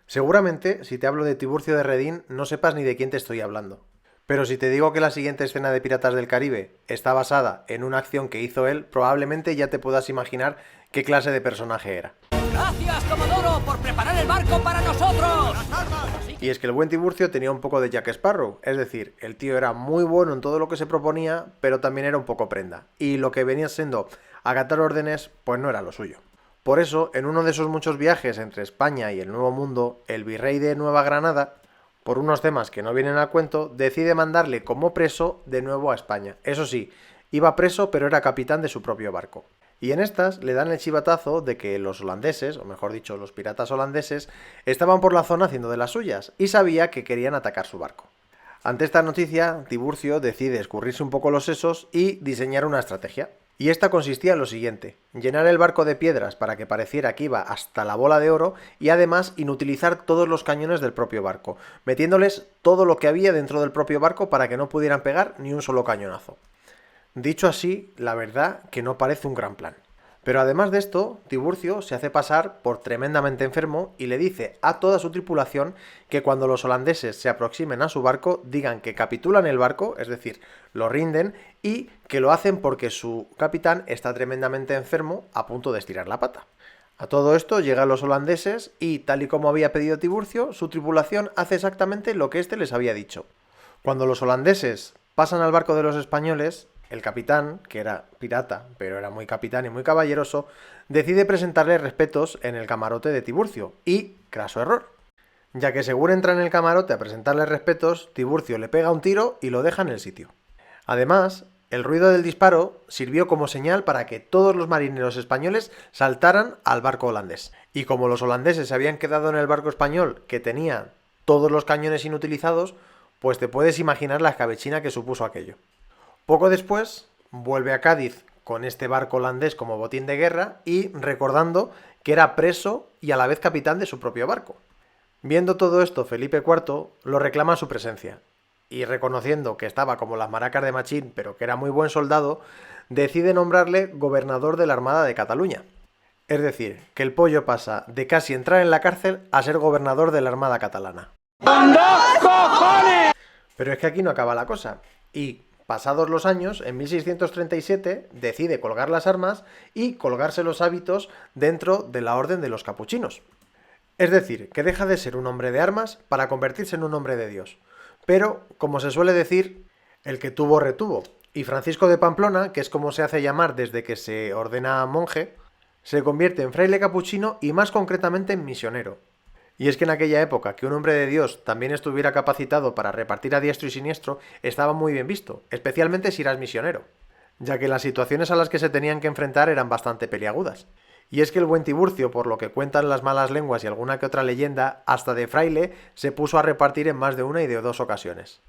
Seguramente, si te hablo de Tiburcio de Redín, no sepas ni de quién te estoy hablando. Pero si te digo que la siguiente escena de Piratas del Caribe está basada en una acción que hizo él, probablemente ya te puedas imaginar qué clase de personaje era. ¡Gracias, Comodoro, por preparar el barco para nosotros! Y es que el buen Tiburcio tenía un poco de Jack Sparrow, es decir, el tío era muy bueno en todo lo que se proponía, pero también era un poco prenda. Y lo que venía siendo acatar órdenes, pues no era lo suyo. Por eso, en uno de esos muchos viajes entre España y el Nuevo Mundo, el virrey de Nueva Granada, por unos temas que no vienen al cuento, decide mandarle como preso de nuevo a España. Eso sí, iba preso pero era capitán de su propio barco. Y en estas le dan el chivatazo de que los holandeses, o mejor dicho, los piratas holandeses, estaban por la zona haciendo de las suyas y sabía que querían atacar su barco. Ante esta noticia, Tiburcio decide escurrirse un poco los sesos y diseñar una estrategia. Y esta consistía en lo siguiente: llenar el barco de piedras para que pareciera que iba hasta la bola de oro y además inutilizar todos los cañones del propio barco, metiéndoles todo lo que había dentro del propio barco para que no pudieran pegar ni un solo cañonazo. Dicho así, la verdad que no parece un gran plan. Pero además de esto, Tiburcio se hace pasar por tremendamente enfermo y le dice a toda su tripulación que cuando los holandeses se aproximen a su barco digan que capitulan el barco, es decir, lo rinden, y que lo hacen porque su capitán está tremendamente enfermo a punto de estirar la pata. A todo esto llegan los holandeses y, tal y como había pedido Tiburcio, su tripulación hace exactamente lo que éste les había dicho. Cuando los holandeses pasan al barco de los españoles, el capitán, que era pirata, pero era muy capitán y muy caballeroso, decide presentarle respetos en el camarote de Tiburcio, y, craso error, ya que según entra en el camarote a presentarle respetos, Tiburcio le pega un tiro y lo deja en el sitio. Además, el ruido del disparo sirvió como señal para que todos los marineros españoles saltaran al barco holandés. Y como los holandeses se habían quedado en el barco español, que tenía todos los cañones inutilizados, pues te puedes imaginar la escabechina que supuso aquello. Poco después, vuelve a Cádiz con este barco holandés como botín de guerra y recordando que era preso y a la vez capitán de su propio barco. Viendo todo esto, Felipe IV lo reclama su presencia y, reconociendo que estaba como las maracas de Machín pero que era muy buen soldado, decide nombrarle gobernador de la Armada de Cataluña. Es decir, que el pollo pasa de casi entrar en la cárcel a ser gobernador de la Armada catalana. ¡Con dos cojones! Pero es que aquí no acaba la cosa. Y, pasados los años, en 1637 decide colgar las armas y colgarse los hábitos dentro de la Orden de los Capuchinos. Es decir, que deja de ser un hombre de armas para convertirse en un hombre de Dios. Pero, como se suele decir, el que tuvo retuvo. Y Francisco de Pamplona, que es como se hace llamar desde que se ordena monje, se convierte en fraile capuchino y más concretamente en misionero. Y es que en aquella época que un hombre de Dios también estuviera capacitado para repartir a diestro y siniestro estaba muy bien visto, especialmente si eras misionero, ya que las situaciones a las que se tenían que enfrentar eran bastante peliagudas. Y es que el buen Tiburcio, por lo que cuentan las malas lenguas y alguna que otra leyenda, hasta de fraile se puso a repartir en más de una y de dos ocasiones.